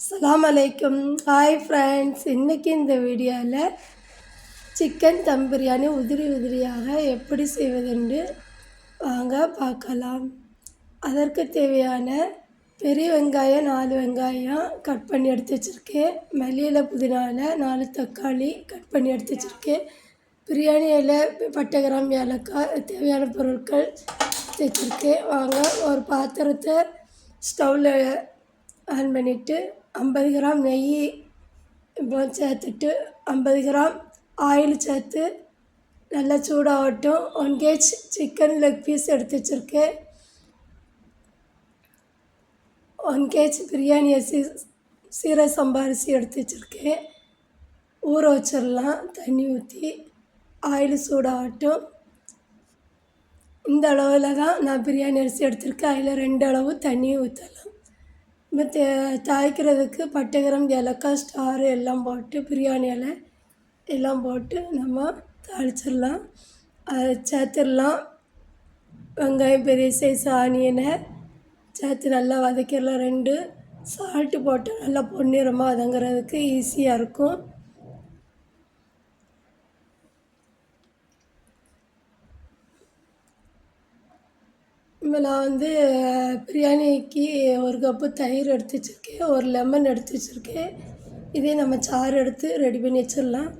அஸ்ஸலாமு அலைக்கும். Hi friends, இன்றைக்கி இந்த வீடியோவில் சிக்கன் தம் பிரியாணி உதிரியாக எப்படி செய்வதென்று வாங்க பார்க்கலாம். அதற்கு தேவையான பெரிய வெங்காயம் 4 வெங்காயம் கட் பண்ணி எடுத்து வச்சுருக்கேன். மல்லியில் புதினாவில் 4 தக்காளி கட் பண்ணி எடுத்து வச்சுருக்கேன். பிரியாணி இலை, பட்டை, கிராம்பு, ஏலக்காய் தேவையான பொருட்கள் எடுத்து வச்சுருக்கேன். வாங்க ஒரு பாத்திரத்தை ஸ்டவ்வில் ஆன் பண்ணிவிட்டு 50 கிராம் நெய் இப்போ சேர்த்துட்டு 50 கிராம் ஆயில் சேர்த்து நல்லா சூடாகட்டும். 1 kg சிக்கன் லெக் பீஸ் எடுத்து வச்சுருக்கேன். 1 kg பிரியாணி அரிசி, சீரக சம்பா அரிசி எடுத்து வச்சுருக்கேன். ஊற வச்சிடலாம். தண்ணி ஊற்றி ஆயில் சூடாகட்டும். இந்த அளவில் தான் நான் பிரியாணி அரிசி எடுத்திருக்கேன். அதில் 2 அளவு தண்ணி ஊற்றலாம். இப்போ தாளிக்கிறதுக்கு பட்டை, கிராம்பு, ஏலக்காய், ஸ்டார் எல்லாம் போட்டு பிரியாணி இலை எல்லாம் போட்டு நம்ம தாளிச்சிடலாம். அதை சேர்த்துடலாம். வெங்காயம், பெரிய சைஸ் ஆனியனை சேர்த்து நல்லா வதக்கிடலாம். 2 சால்ட்டு போட்டு நல்லா பொன்னிறமாக வதங்குறதுக்கு ஈஸியாக இருக்கும். இப்போ நான் பிரியாணிக்கு 1 கப்பு தயிர் எடுத்து வச்சுருக்கேன். 1 லெமன் எடுத்து வச்சுருக்கேன். இதே நம்ம சாறு எடுத்து ரெடி பண்ணி வச்சிடலாம்.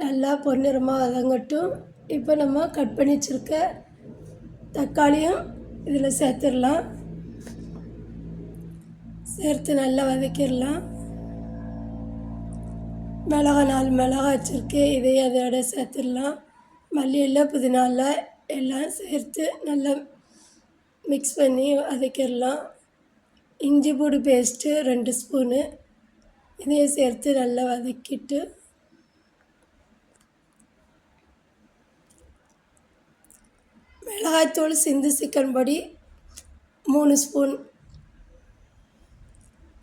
நல்லா பொன்னிறமாக வதங்கட்டும். இப்போ நம்ம கட் பண்ணி வச்சுருக்க தக்காளியும் இதில் சேர்த்துடலாம். சேர்த்து நல்லா வதக்கிடலாம். மிளகாய் 4 மிளகாய் வச்சுருக்கேன். இதையும் அதோட சேர்த்துடலாம். மல்லி இலை, புதினா இலை எல்லாம் சேர்த்து நல்லா மிக்ஸ் பண்ணி வதக்கிடலாம். இஞ்சி பூண்டு பேஸ்ட்டு 2 ஸ்பூனு இதையும் சேர்த்து நல்லா வதக்கிட்டு மிளகாய்த்தூள், சிந்து சிக்கன் பொடி 3 ஸ்பூன்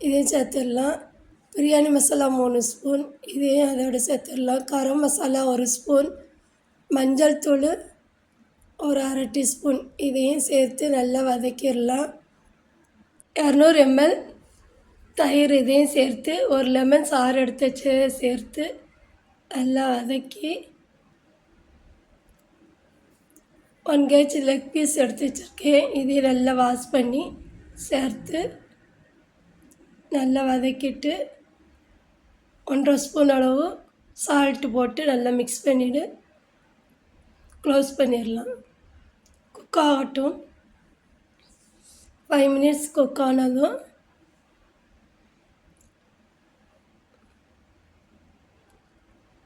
இதையும் சேர்த்துடலாம். பிரியாணி மசாலா 3 ஸ்பூன் இதையும் அதோட சேர்த்துடலாம். கரம் மசாலா 1 ஸ்பூன், மஞ்சள் தூள் ஒரு 1/2 டீஸ்பூன் இதையும் சேர்த்து நல்லா வதக்கிடலாம். 200 ml தயிர் இதையும் சேர்த்து 1 லெமன் சாறு எடுத்து வச்சு சேர்த்து நல்லா வதக்கி 1 kg லெக் பீஸ் எடுத்து வச்சுருக்கேன். இதையும் நல்லா வாஷ் பண்ணி சேர்த்து நல்லா வதக்கிட்டு 1.5 ஸ்பூன் அளவு சால்ட்டு போட்டு நல்லா மிக்ஸ் பண்ணிவிட்டு க்ளோஸ் பண்ணிடலாம். குக் ஆகட்டும். 5 மினிட்ஸ் குக் ஆனதும்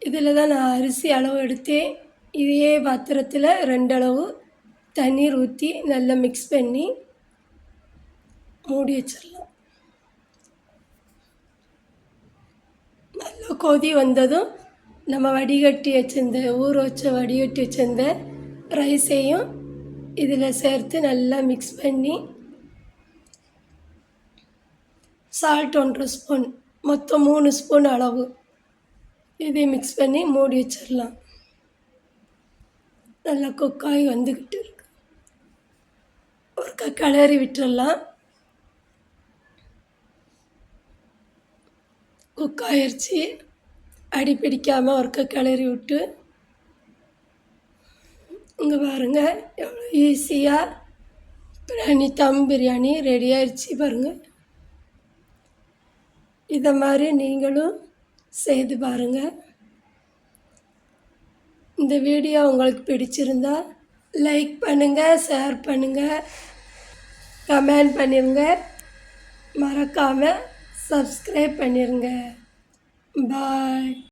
இதில் தான் நான் அரிசி அளவு எடுத்தேன். இதே பாத்திரத்தில் 2 அளவு தண்ணீர் ஊற்றி நல்லா மிக்ஸ் பண்ணி மூடி வச்சிடலாம். நல்லா கொதி வந்ததும் நம்ம வடிகட்டி வச்சிருந்த ரைஸையும் இதில் சேர்த்து நல்லா மிக்ஸ் பண்ணி சால்ட் 1.5 ஸ்பூன், மொத்தம் 3 ஸ்பூன் அளவு இதை மிக்ஸ் பண்ணி மூடி வச்சிடலாம். நல்லா குக்காகி வந்துக்கிட்டு இருக்கு. ஒரு கிளறி விட்டுடலாம். குக் ஆயிடுச்சு. அடி பிடிக்காமல் ஒருக்க கிளறி விட்டு இங்கே பாருங்கள் எவ்வளோ ஈஸியாக பிரியாணி, தம் பிரியாணி ரெடி ஆயிடுச்சு பாருங்கள். இதை மாதிரி நீங்களும் செய்து பாருங்கள். இந்த வீடியோ உங்களுக்கு பிடிச்சிருந்தா லைக் பண்ணுங்கள், ஷேர் பண்ணுங்கள், கமெண்ட் பண்ணிடுங்க. மறக்காமல் சப்ஸ்கிரைப் பண்ணிடுங்க. பாய்.